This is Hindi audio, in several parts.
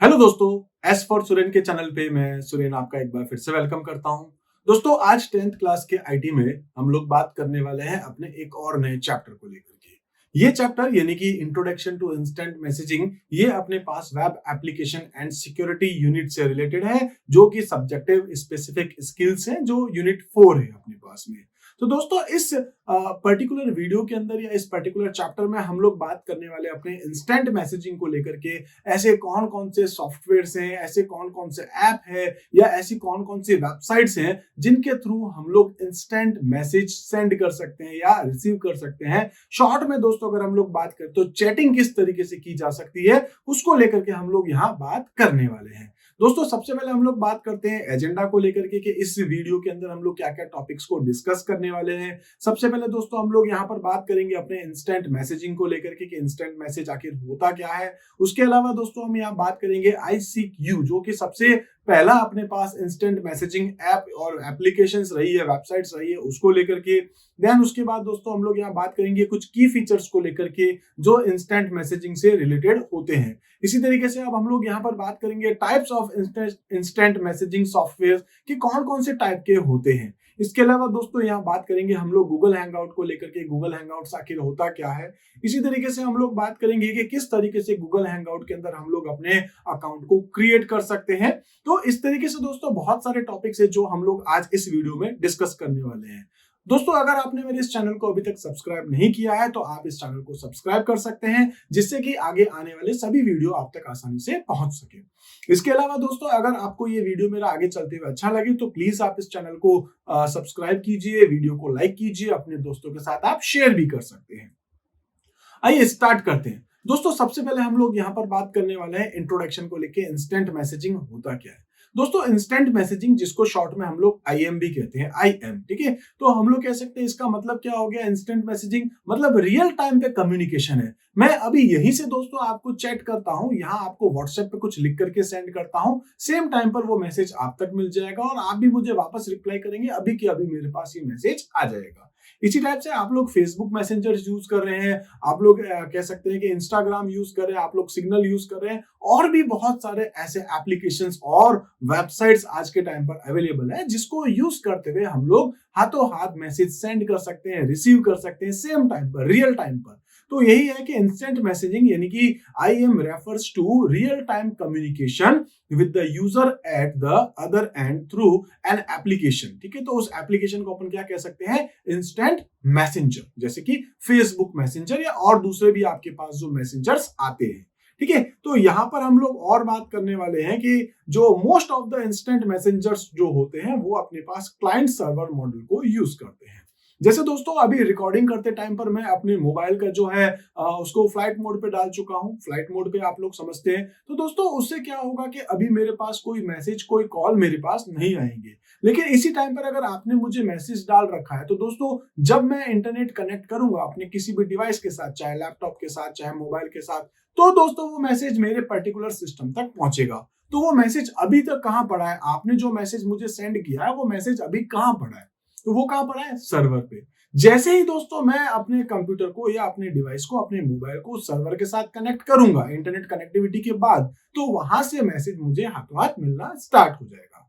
हेलो दोस्तों, एस फॉर सुरेन के चैनल पे मैं सुरेन आपका एक बार फिर से वेलकम करता हूं। दोस्तों, आज 10th क्लास के आईटी में हम लोग बात करने वाले हैं अपने एक और नए चैप्टर को लेकर के। ये चैप्टर यानी कि इंट्रोडक्शन टू इंस्टेंट मैसेजिंग, ये अपने पास web application and security unit से रिलेटेड है, जो कि सब्जेक्टिव स्पेसिफिक स्किल्स हैं, जो यूनिट 4 है अपने पास में। तो दोस्तों, इस पर्टिकुलर वीडियो के अंदर या इस पर्टिकुलर चैप्टर में हम लोग बात करने वाले अपने इंस्टेंट मैसेजिंग को लेकर के। ऐसे कौन कौन से सॉफ्टवेयर्स हैं, ऐसे कौन कौन से ऐप है या ऐसी कौन कौन सी वेबसाइट्स हैं जिनके थ्रू हम लोग इंस्टेंट मैसेज सेंड कर सकते हैं या रिसीव कर सकते हैं। शॉर्ट में दोस्तों अगर हम लोग बात करें तो चैटिंग किस तरीके से की जा सकती है, उसको लेकर के हम लोग यहाँ बात करने वाले हैं। दोस्तों, सबसे पहले हम लोग बात करते हैं एजेंडा को लेकर के कि इस वीडियो के अंदर हम लोग क्या क्या टॉपिक्स को डिस्कस करने वाले हैं। सबसे पहले दोस्तों हम लोग यहाँ पर बात करेंगे अपने इंस्टेंट मैसेजिंग को लेकर के कि इंस्टेंट मैसेज आखिर होता क्या है। उसके अलावा दोस्तों हम यहाँ बात करेंगे ICQ, जो कि सबसे पहला अपने पास इंस्टेंट मैसेजिंग ऐप और एप्लीकेशंस रही है, वेबसाइट्स रही है, उसको लेकर के। देन उसके बाद दोस्तों हम लोग यहाँ बात करेंगे कुछ की फीचर्स को लेकर के जो इंस्टेंट मैसेजिंग से रिलेटेड होते हैं। इसी तरीके से अब हम लोग यहाँ पर बात करेंगे types of instant messaging software कि कौन कौन से टाइप के होते हैं। इसके अलावा दोस्तों यहाँ बात करेंगे हम लोग गूगल हैंगआउट को लेकर के, गूगल हैंगआउट्स आखिर होता क्या है। इसी तरीके से हम लोग बात करेंगे कि किस तरीके से गूगल हैंगआउट के अंदर हम लोग अपने अकाउंट को क्रिएट कर सकते हैं। तो इस तरीके से दोस्तों बहुत सारे टॉपिक्स है जो हम लोग आज इस वीडियो में डिस्कस करने वाले हैं। दोस्तों, अगर आपने मेरे इस चैनल को अभी तक सब्सक्राइब नहीं किया है तो आप इस चैनल को सब्सक्राइब कर सकते हैं, जिससे कि आगे आने वाले सभी वीडियो आप तक आसानी से पहुंच सके। इसके अलावा दोस्तों, अगर आपको ये वीडियो मेरा आगे चलते हुए अच्छा लगे तो प्लीज आप इस चैनल को सब्सक्राइब कीजिए, वीडियो को लाइक कीजिए, अपने दोस्तों के साथ आप शेयर भी कर सकते हैं। आइए स्टार्ट करते हैं। दोस्तों, सबसे पहले हम लोग यहाँ पर बात करने वाले हैं इंट्रोडक्शन को लेके, इंस्टेंट मैसेजिंग होता क्या है। दोस्तों, इंस्टेंट मैसेजिंग जिसको शॉर्ट में हम लोग IM भी कहते हैं, IM, ठीक है। तो हम लोग कह सकते हैं इसका मतलब क्या हो गया। इंस्टेंट मैसेजिंग मतलब रियल टाइम पे कम्युनिकेशन है। मैं अभी यहीं से दोस्तों आपको चैट करता हूं, यहाँ आपको व्हाट्सएप पे कुछ लिख करके सेंड करता हूं, सेम टाइम पर वो मैसेज आप तक मिल जाएगा और आप भी मुझे वापस रिप्लाई करेंगे, अभी के अभी मेरे पास ये मैसेज आ जाएगा। इसी टाइप से आप लोग फेसबुक मैसेंजर यूज कर रहे हैं, आप लोग कह सकते हैं कि इंस्टाग्राम यूज कर रहे हैं, आप लोग सिग्नल यूज कर रहे हैं, और भी बहुत सारे ऐसे एप्लीकेशंस और वेबसाइट्स आज के टाइम पर अवेलेबल है, जिसको यूज करते हुए हम लोग हाथों हाथ मैसेज सेंड कर सकते हैं, रिसीव कर सकते हैं सेम टाइम पर, रियल टाइम पर। तो यही है कि इंस्टेंट मैसेजिंग यानी कि IM refers to real time communication with the user at the other end through an application, ठीक है। तो उस एप्लीकेशन को अपन क्या कह सकते हैं, इंस्टेंट मैसेंजर, जैसे कि फेसबुक मैसेंजर या और दूसरे भी आपके पास जो मैसेंजर्स आते हैं, ठीक है। तो यहां पर हम लोग और बात करने वाले हैं कि जो most of the instant messengers जो होते हैं वो अपने पास क्लाइंट सर्वर मॉडल को यूज करते हैं। जैसे दोस्तों अभी रिकॉर्डिंग करते टाइम पर मैं अपने मोबाइल का जो है उसको फ्लाइट मोड पे डाल चुका हूं। फ्लाइट मोड पे आप लोग समझते हैं। तो दोस्तों उससे क्या होगा कि अभी मेरे पास कोई मैसेज, कोई कॉल मेरे पास नहीं आएंगे। लेकिन इसी टाइम पर अगर आपने मुझे मैसेज डाल रखा है तो दोस्तों जब मैं इंटरनेट कनेक्ट करूंगा अपने किसी भी डिवाइस के साथ, चाहे लैपटॉप के साथ, चाहे मोबाइल के साथ, तो दोस्तों वो मैसेज मेरे पर्टिकुलर सिस्टम तक पहुंचेगा। तो वो मैसेज अभी तक कहां पड़ा है, आपने जो मैसेज मुझे सेंड किया है वो मैसेज अभी कहां पड़ा है, तो वो कहां पड़ा है, सर्वर पे। जैसे ही दोस्तों मैं अपने कंप्यूटर को या अपने डिवाइस को, अपने मोबाइल को सर्वर के साथ कनेक्ट करूंगा इंटरनेट कनेक्टिविटी के बाद, तो वहां से मैसेज मुझे हाथों हाथ मिलना स्टार्ट हो जाएगा।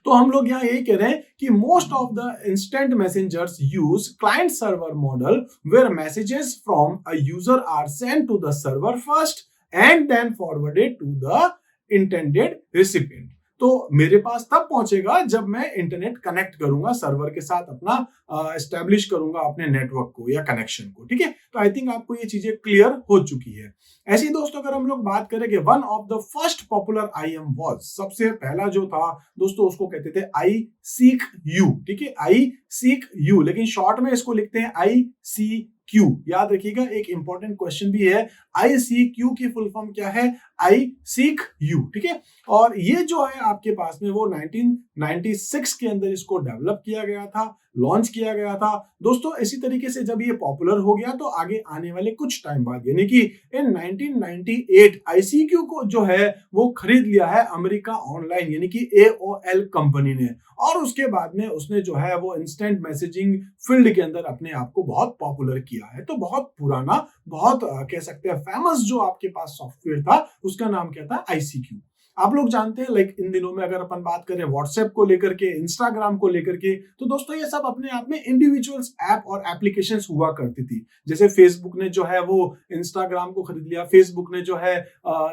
तो हम लोग यहाँ यही कह रहे हैं कि most of the instant messengers use client server model where messages from a user are send to the server first and then forwarded to the intended recipient. तो मेरे पास तब पहुंचेगा जब मैं इंटरनेट कनेक्ट करूंगा सर्वर के साथ, अपना एस्टेब्लिश करूंगा अपने नेटवर्क को या कनेक्शन को, ठीक है। तो आई थिंक आपको ये चीजें क्लियर हो चुकी है। ऐसे ही दोस्तों अगर हम लोग बात करें कि one of the first popular IM was, सबसे पहला जो था दोस्तों उसको कहते थे ICQ, ठीक है, ICQ, लेकिन शॉर्ट में इसको लिखते हैं ICQ। याद रखिएगा, एक इंपॉर्टेंट क्वेश्चन भी है, ICQ की फुल फॉर्म क्या है, I seek you, ठीक है। और ये जो है आपके पास में वो 1996 के अंदर इसको डेवलप किया गया था, लॉन्च किया गया था दोस्तों। इसी तरीके से जब ये पॉपुलर हो गया तो आगे आने वाले कुछ टाइम बाद यानी कि इन 1998 ICQ को जो है वो खरीद लिया है अमेरिका ऑनलाइन यानी कि AOL कंपनी ने, और उसके बाद में उसने जो है वो इंस्टेंट मैसेजिंग फील्ड के अंदर अपने आप को बहुत पॉपुलर किया है। तो बहुत पुराना, बहुत कह सकते हैं फेमस जो आपके पास सॉफ्टवेयर था उसका नाम क्या था, ICQ। आप लोग जानते हैं लाइक इन दिनों में अगर अपन बात करें व्हाट्सएप को लेकर के, इंस्टाग्राम को लेकर के, तो दोस्तों ये सब अपने आप में इंडिविजुअल्स ऐप और एप्लीकेशंस हुआ करती थी। जैसे फेसबुक ने जो है वो इंस्टाग्राम को खरीद लिया, फेसबुक ने जो है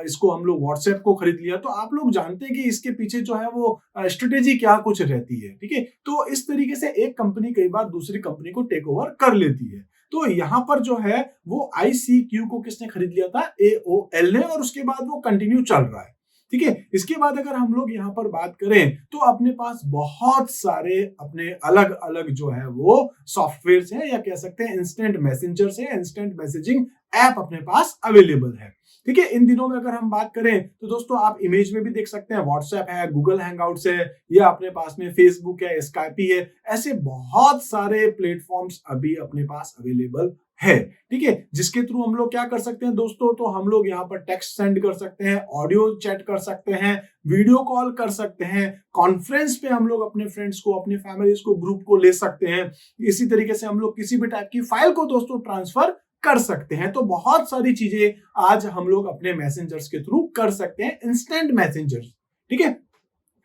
इसको हम लोग व्हाट्सएप को खरीद लिया। तो आप लोग जानते हैं कि इसके पीछे जो है वो स्ट्रेटेजी क्या कुछ रहती है, ठीक है। तो इस तरीके से एक कंपनी कई बार दूसरी कंपनी को टेक ओवर कर लेती है। तो यहाँ पर जो है वो ICQ को किसने खरीद लिया था, AOL ने, और उसके बाद वो कंटिन्यू चल रहा है, ठीक है। इसके बाद अगर हम लोग यहाँ पर बात करें तो अपने पास बहुत सारे अपने अलग अलग जो है वो सॉफ्टवेयर हैं, या कह सकते हैं इंस्टेंट मैसेंजर्स है, इंस्टेंट मैसेजिंग ऐप अपने पास अवेलेबल है, ठीक है। इन दिनों में अगर हम बात करें तो दोस्तों आप इमेज में भी देख सकते हैं, व्हाट्सएप है, गूगल हैंगआउट्स है, या अपने पास में फेसबुक है, स्काइपी है, ऐसे बहुत सारे प्लेटफॉर्म्स अभी अपने पास अवेलेबल है, ठीक है, जिसके थ्रू हम लोग क्या कर सकते हैं दोस्तों, तो हम लोग यहाँ पर टेक्स्ट सेंड कर सकते हैं, ऑडियो चैट कर सकते हैं, वीडियो कॉल कर सकते हैं, कॉन्फ्रेंस पे हम लोग अपने फ्रेंड्स को, अपने फैमिलीज को, ग्रुप को ले सकते हैं। इसी तरीके से हम लोग किसी भी टाइप की फाइल को दोस्तों ट्रांसफर कर सकते हैं। तो बहुत सारी चीजें आज हम लोग अपने मैसेंजर्स के थ्रू कर सकते हैं, इंस्टेंट मैसेंजर्स, ठीक है।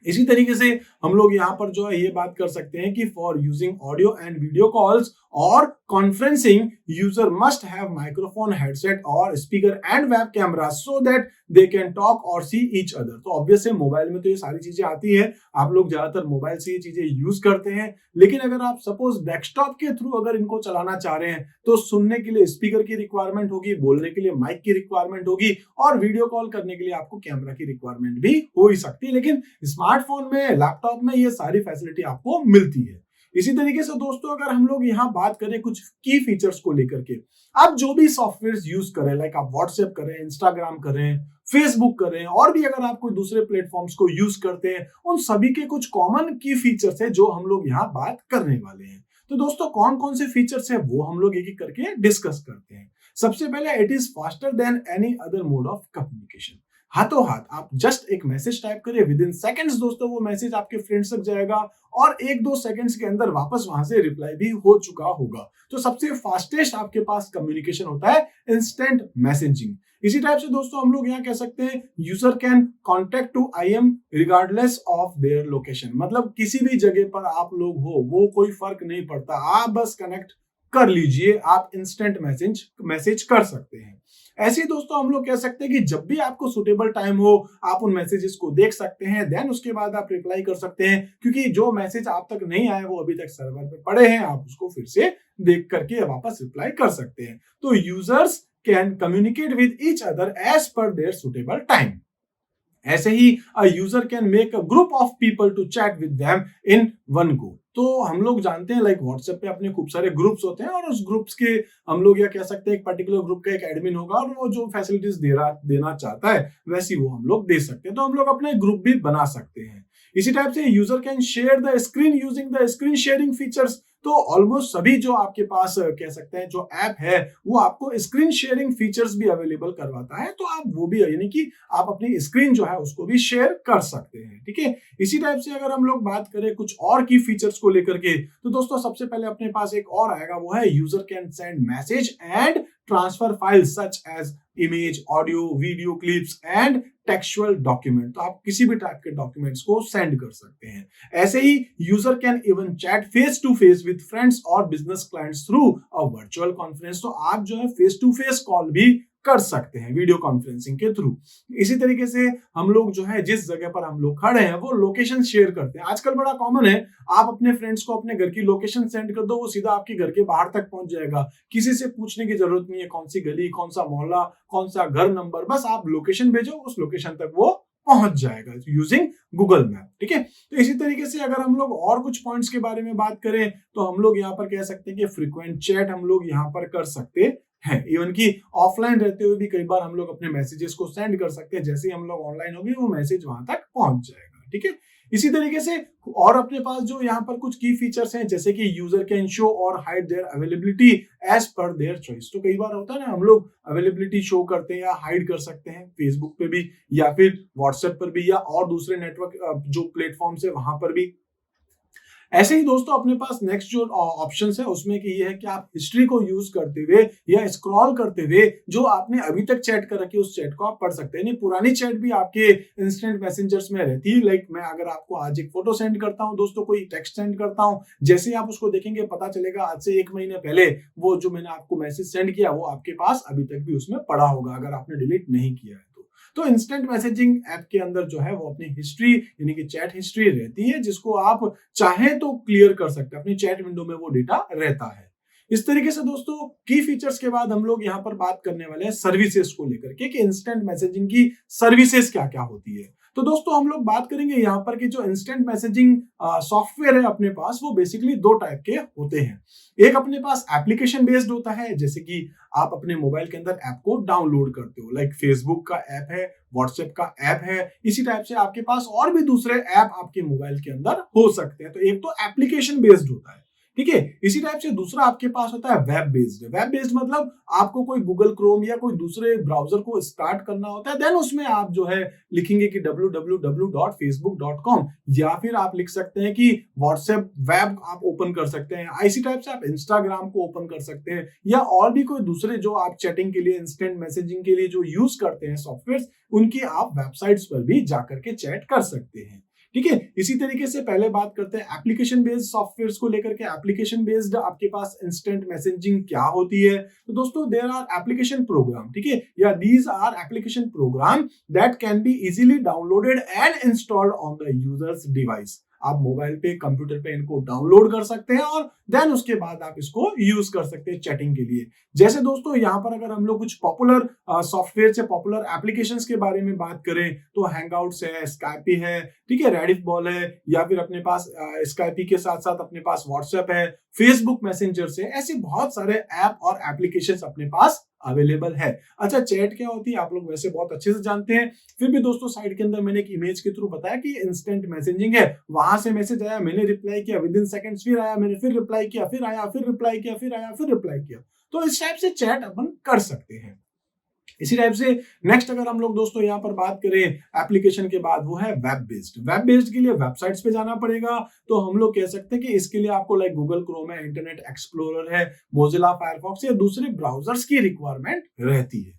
इसी तरीके से हम लोग यहाँ पर जो है ये बात कर सकते हैं कि for using audio and video calls और conferencing user must have microphone, headset और speaker and web camera so that they can talk और सी ईच अदर। तो ऑब्वियसली मोबाइल में तो ये सारी चीजें आती है, आप लोग ज्यादातर मोबाइल से ये चीजें यूज करते हैं, लेकिन अगर आप सपोज डेस्कटॉप के थ्रू अगर इनको चलाना चाह रहे हैं तो सुनने के लिए स्पीकर की रिक्वायरमेंट होगी, बोलने के लिए माइक की रिक्वायरमेंट होगी, और वीडियो कॉल करने के लिए आपको कैमरा की रिक्वायरमेंट भी हो ही सकती है। लेकिन स्मार्टफोन में, लैपटॉप में ये सारी फैसिलिटी आपको मिलती है। इसी तरीके से दोस्तों अगर हम लोग यहाँ बात करें कुछ की फीचर्स को लेकर के, आप जो भी सॉफ्टवेयर यूज करें, लाइक आप व्हाट्सएप करें, इंस्टाग्राम करें, फेसबुक करें, और भी अगर आप कोई दूसरे प्लेटफॉर्म्स को यूज करते हैं, उन सभी के कुछ कॉमन की फीचर्स है जो हम लोग यहाँ बात करने वाले हैं। तो दोस्तों कौन कौन से फीचर्स है वो हम लोग एक एक करके डिस्कस करते हैं। सबसे पहले, it is faster than any other mode of communication. हाथों हाथ आप जस्ट एक मैसेज टाइप करिए, विद इन सेकंड्स दोस्तों वो मैसेज आपके फ्रेंड्स तक जाएगा, और 1-2 सेकंड्स के अंदर वापस वहां से रिप्लाई भी हो चुका होगा। तो सबसे फास्टेस्ट आपके पास कम्युनिकेशन होता है इंस्टेंट मैसेजिंग। इसी टाइप से दोस्तों हम लोग यहाँ कह सकते हैं, user can contact to IM regardless of their location. मतलब किसी भी जगह पर आप लोग हो, वो कोई फर्क नहीं पड़ता, आप बस कनेक्ट कर लीजिए, आप इंस्टेंट मैसेज कर सकते हैं। ऐसे ही दोस्तों हम लोग कह सकते हैं कि जब भी आपको सुटेबल टाइम हो, आप उन मैसेजेस को देख सकते हैं, देन उसके बाद आप रिप्लाई कर सकते हैं, क्योंकि जो मैसेज आप तक नहीं आए वो अभी तक सर्वर पे पड़े हैं, आप उसको फिर से देख करके वापस रिप्लाई कर सकते हैं। तो users can communicate with each other as per their suitable time. ऐसे ही user can make a group of people to chat with them in one go. तो हम लोग जानते हैं लाइक व्हाट्सएप पे अपने खूब सारे ग्रुप्स होते हैं, और उस ग्रुप्स के हम लोग या कह सकते हैं एक पर्टिकुलर ग्रुप का एक एडमिन होगा, और वो जो फैसिलिटीज देना चाहता है वैसी वो हम लोग दे सकते हैं। तो हम लोग अपने ग्रुप भी बना सकते हैं। इसी टाइप से user can share the screen using the screen sharing features. तो ऑलमोस्ट सभी जो आपके पास कह सकते हैं जो ऐप है वो आपको स्क्रीन शेयरिंग फीचर्स भी अवेलेबल करवाता है, तो आप वो भी, यानी कि आप अपनी स्क्रीन जो है उसको भी शेयर कर सकते हैं, ठीक है। इसी टाइप से अगर हम लोग बात करें कुछ और की फीचर्स को लेकर के, तो दोस्तों सबसे पहले अपने पास एक और आएगा, वो है user can send message and transfer files such as image, audio, video clips and textual document. तो आप किसी भी टाइप के डॉक्यूमेंट्स को सेंड कर सकते हैं। ऐसे ही user can even chat face to face with friends और business clients through a virtual conference. तो आप जो है फेस टू फेस कॉल भी कर सकते हैं वीडियो कॉन्फ्रेंसिंग के थ्रू। इसी तरीके से हम लोग जो है जिस जगह पर हम लोग खड़े हैं वो लोकेशन शेयर करते हैं। आजकल बड़ा कॉमन है, आप अपने फ्रेंड्स को अपने घर की लोकेशन सेंड कर दो, वो सीधा आपके घर के बाहर तक पहुंच जाएगा। किसी से पूछने की जरूरत नहीं है कौन सी गली, कौन सा मोहल्ला, कौन सा घर नंबर, बस आप लोकेशन भेजो, उस लोकेशन तक वो पहुंच जाएगा यूजिंग गूगल मैप, ठीक है। तो इसी तरीके से अगर हम लोग और कुछ पॉइंट्स के बारे में बात करें तो हम लोग यहाँ पर कह सकते हैं कि फ्रीक्वेंट चैट हम लोग यहाँ पर कर सकते हैं। इवन की ऑफलाइन रहते हुए भी कई बार हम लोग अपने मैसेजेस को सेंड कर सकते हैं, जैसे ही हम लोग ऑनलाइन होंगे वो मैसेज वहां तक पहुंच जाएगा, ठीक है। इसी तरीके से और अपने पास जो यहाँ पर कुछ की फीचर्स हैं, जैसे कि यूजर कैन शो और hide their availability as per their choice. तो कई बार होता है ना, हम लोग अवेलेबिलिटी शो करते हैं या हाइड कर सकते हैं फेसबुक पे भी, या फिर व्हाट्सएप पर भी, या और दूसरे नेटवर्क जो प्लेटफॉर्म्स है वहां पर भी। ऐसे ही दोस्तों अपने पास नेक्स्ट जो ऑप्शन है उसमें कि ये है कि आप हिस्ट्री को यूज करते हुए या स्क्रॉल करते हुए जो आपने अभी तक चैट कर रखी है उस चैट को आप पढ़ सकते हैं। नहीं, पुरानी चैट भी आपके इंस्टेंट मैसेंजर्स में रहती है। लाइक मैं अगर आपको आज एक फोटो सेंड करता हूं दोस्तों, कोई टेक्स्ट सेंड करता हूं, जैसे ही आप उसको देखेंगे पता चलेगा आज से 1 महीने पहले वो जो मैंने आपको मैसेज सेंड किया वो आपके पास अभी तक भी उसमें पड़ा होगा अगर आपने डिलीट नहीं किया है तो इंस्टेंट मैसेजिंग ऐप के अंदर जो है वो अपनी हिस्ट्री यानी कि चैट हिस्ट्री रहती है जिसको आप चाहें तो क्लियर कर सकते हैं, अपनी चैट विंडो में वो डेटा रहता है। इस तरीके से दोस्तों की फीचर्स के बाद हम लोग यहाँ पर बात करने वाले हैं सर्विसेज को लेकर के कि इंस्टेंट मैसेजिंग की सर्विसेज क्या क्या होती है। तो दोस्तों हम लोग बात करेंगे यहाँ पर कि जो इंस्टेंट मैसेजिंग सॉफ्टवेयर है अपने पास वो बेसिकली 2 टाइप के होते हैं। एक अपने पास एप्लीकेशन बेस्ड होता है, जैसे कि आप अपने मोबाइल के अंदर ऐप को डाउनलोड करते हो, लाइक फेसबुक का ऐप है, व्हाट्सएप का ऐप है, इसी टाइप से आपके पास और भी दूसरे ऐप आपके मोबाइल के अंदर हो सकते हैं। तो एक तो एप्लीकेशन बेस्ड होता है, ठीक है। इसी टाइप से दूसरा आपके पास होता है वेब बेस्ड। वेब बेस्ड मतलब आपको कोई गूगल क्रोम या कोई दूसरे ब्राउजर को स्टार्ट करना होता है, देन उसमें आप जो है लिखेंगे कि www.facebook.com या फिर आप लिख सकते हैं कि व्हाट्सएप वेब आप ओपन कर सकते हैं। इसी टाइप से आप इंस्टाग्राम को ओपन कर सकते हैं या और भी कोई दूसरे जो आप चैटिंग के लिए, इंस्टेंट मैसेजिंग के लिए जो यूज करते हैं सॉफ्टवेयर, उनकी आप वेबसाइट्स पर भी जाकर के चैट कर सकते हैं, ठीक है। इसी तरीके से पहले बात करते हैं एप्लीकेशन बेस्ड सॉफ्टवेयर्स को लेकर के। एप्लीकेशन बेस्ड आपके पास इंस्टेंट मैसेजिंग क्या होती है? तो दोस्तों देयर आर एप्लीकेशन प्रोग्राम, ठीक है, या these are application program that can be easily downloaded and installed on the user's device. आप मोबाइल पे, कंप्यूटर पे इनको डाउनलोड कर सकते हैं और देन उसके बाद आप इसको यूज कर सकते हैं चैटिंग के लिए। जैसे दोस्तों यहाँ पर अगर हम लोग कुछ पॉपुलर सॉफ्टवेयर से, पॉपुलर एप्लीकेशंस के बारे में बात करें तो हैंगआउट्स है, स्काइपी है, ठीक है, रेडिफ बॉल है, या फिर अपने पास स्काइपी के साथ साथ अपने पास व्हाट्सएप है, फेसबुक मैसेंजर से, ऐसे बहुत सारे ऐप और एप्लीकेशंस अपने पास अवेलेबल है। अच्छा, चैट क्या होती है आप लोग वैसे बहुत अच्छे से जानते हैं, फिर भी दोस्तों साइड के अंदर मैंने एक इमेज के थ्रू बताया कि इंस्टेंट मैसेजिंग है। वहां से मैसेज आया, मैंने रिप्लाई किया, विद इन सेकंड्स फिर आया, मैंने फिर रिप्लाई किया, फिर आया, फिर रिप्लाई किया, फिर आया, फिर रिप्लाई किया। तो इस टाइप से चैट अपन कर सकते हैं। इसी टाइप से नेक्स्ट अगर हम लोग दोस्तों यहाँ पर बात करें एप्लीकेशन के बाद, वो है वेब बेस्ड। वेब बेस्ड के लिए वेबसाइट्स पे जाना पड़ेगा, तो हम लोग कह सकते हैं कि इसके लिए आपको लाइक गूगल क्रोम है, इंटरनेट एक्सप्लोरर है, मोजिला फायरफॉक्स या दूसरे ब्राउजर्स की रिक्वायरमेंट रहती है,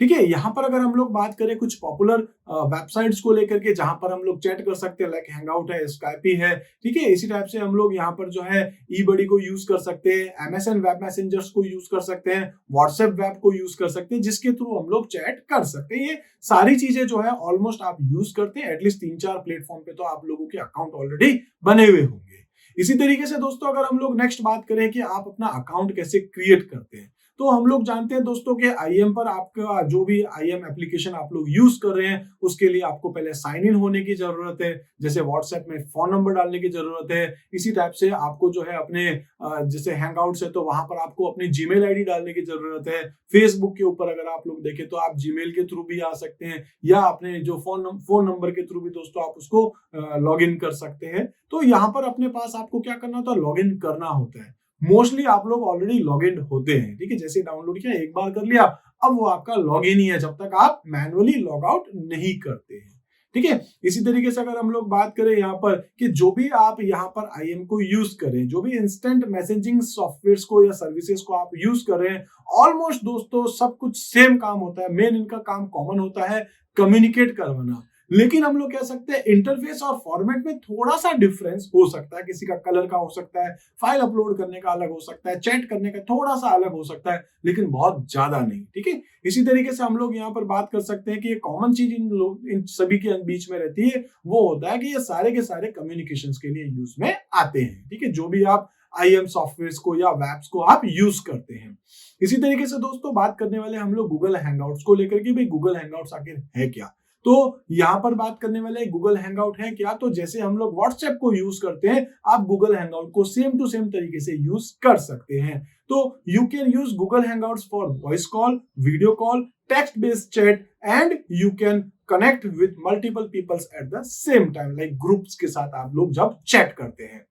ठीक है। यहाँ पर अगर हम लोग बात करें कुछ पॉपुलर वेबसाइट्स को लेकर के जहां पर हम लोग चैट कर सकते हैं, लाइक हैंगआउट है, स्काइपी है, ठीक है। इसी टाइप से हम लोग यहाँ पर जो है ईबडी को यूज कर सकते हैं, एमएसएन वेब मैसेंजर्स को यूज कर सकते हैं, व्हाट्सएप वेब को यूज कर सकते हैं, जिसके थ्रू हम लोग चैट कर सकते हैं। ये सारी चीजें जो है ऑलमोस्ट आप यूज करते हैं, एटलीस्ट 3-4 प्लेटफॉर्म पे तो आप लोगों के अकाउंट ऑलरेडी बने हुए होंगे। इसी तरीके से दोस्तों अगर हम लोग नेक्स्ट बात करें कि आप अपना अकाउंट कैसे क्रिएट करते हैं, तो हम लोग जानते हैं दोस्तों कि आईएम पर आपका जो भी आईएम एप्लीकेशन आप लोग यूज कर रहे हैं उसके लिए आपको पहले साइन इन होने की जरूरत है। जैसे व्हाट्सएप में फोन नंबर डालने की जरूरत है, इसी टाइप से आपको जो है अपने जैसे हैंगआउट्स है तो वहां पर आपको अपनी जीमेल आईडी डालने की जरूरत है। फेसबुक के ऊपर अगर आप लोग देखें तो आप जीमेल के थ्रू भी आ सकते हैं या अपने जो फोन नंबर के थ्रू भी दोस्तों आप उसको लॉग इन कर सकते हैं। तो यहाँ पर अपने पास आपको क्या करना होता है, लॉग इन करना होता है। मोस्टली आप लोग ऑलरेडी लॉग इन होते हैं, ठीक है, जैसे डाउनलोड किया, एक बार कर लिया, अब वो आपका लॉग इन ही है जब तक आप मैनुअली लॉग आउट नहीं करते हैं, ठीक है। इसी तरीके से अगर हम लोग बात करें यहाँ पर कि जो भी आप यहाँ पर आईएम को यूज करें, जो भी इंस्टेंट मैसेजिंग सॉफ्टवेयर को या सर्विसेज को आप यूज कर रहे हैं, ऑलमोस्ट दोस्तों सब कुछ सेम काम होता है। मेन इनका काम कॉमन होता है, कम्युनिकेट करवाना। लेकिन हम लोग कह सकते हैं इंटरफेस और फॉर्मेट में थोड़ा सा डिफरेंस हो सकता है, किसी का कलर का हो सकता है, फाइल अपलोड करने का अलग हो सकता है, चैट करने का थोड़ा सा अलग हो सकता है, लेकिन बहुत ज्यादा नहीं, ठीक है। इसी तरीके से हम लोग यहाँ पर बात कर सकते हैं कि ये कॉमन चीज इन सभी के बीच में रहती है, वो होता है कि ये सारे के सारे कम्युनिकेशन के लिए यूज में आते हैं, ठीक है, जो भी आप आईएम सॉफ्टवेयर को या वेब्स को आप यूज करते हैं। इसी तरीके से दोस्तों बात करने वाले हम लोग गूगल हैंगआउट्स को लेकर के, भाई गूगल हैंगआउट्स आखिर है क्या। तो यहां पर बात करने वाले गूगल हैंगआउट है क्या, तो जैसे हम लोग व्हाट्सएप को यूज करते हैं, आप गूगल हैंगआउट को सेम टू सेम तरीके से यूज कर सकते हैं। तो you can use Google hangouts for voice call, video call, text based chat, and you can connect with multiple peoples at the same time, like groups के साथ आप लोग जब चैट करते हैं।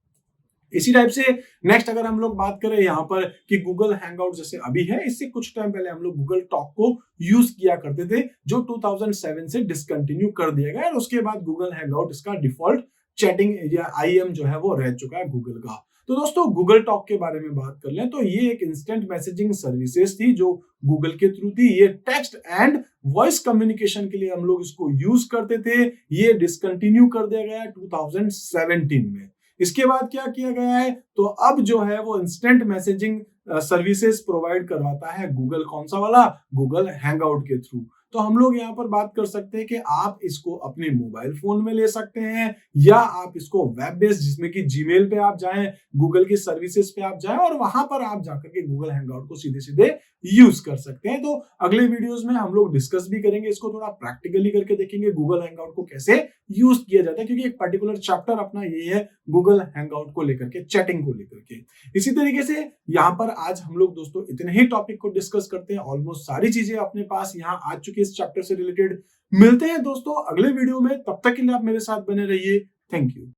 इसी टाइप से नेक्स्ट अगर हम लोग बात करें यहाँ पर कि गूगल हैंगआउट जैसे अभी है, इससे कुछ टाइम पहले हम लोग गूगल टॉक को यूज किया करते थे, जो 2007 से डिसकंटिन्यू कर दिया गया और उसके बाद गूगल हैंगआउट इसका डिफॉल्ट चैटिंग या आईएम जो है वो रह चुका है गूगल का। तो दोस्तों गूगल टॉक के बारे में बात कर लें तो ये एक इंस्टेंट मैसेजिंग सर्विसेज थी जो गूगल के थ्रू थी। ये टेक्स्ट एंड वॉइस कम्युनिकेशन के लिए हम लोग इसको यूज करते थे। ये डिसकंटिन्यू कर दिया गया 2017 में। इसके बाद क्या किया गया है, तो अब जो है वो इंस्टेंट मैसेजिंग सर्विसेज प्रोवाइड करवाता है गूगल। कौन सा वाला? गूगल हैंगआउट के थ्रू। तो हम लोग यहाँ पर बात कर सकते हैं कि आप इसको अपने मोबाइल फोन में ले सकते हैं या आप इसको वेब बेस्ड, जिसमें कि जीमेल पे आप जाएं, गूगल की सर्विसेज पे आप जाएं और वहां पर आप जाकर के गूगल हैंगआउट को सीधे सीधे यूज कर सकते हैं। तो अगले वीडियोस में हम लोग डिस्कस भी करेंगे, इसको थोड़ा प्रैक्टिकली करके देखेंगे गूगल हैंगआउट को कैसे यूज किया जाता है, क्योंकि एक पर्टिकुलर चैप्टर अपना ये है गूगल हैंगआउट को लेकर के, चैटिंग को लेकर के। इसी तरीके से यहाँ पर आज हम लोग दोस्तों इतने ही टॉपिक को डिस्कस करते हैं। ऑलमोस्ट सारी चीजें अपने पास यहाँ आ चुकी है इस चैप्टर से रिलेटेड। मिलते हैं दोस्तों अगले वीडियो में, तब तक के लिए आप मेरे साथ बने रहिए। Thank you.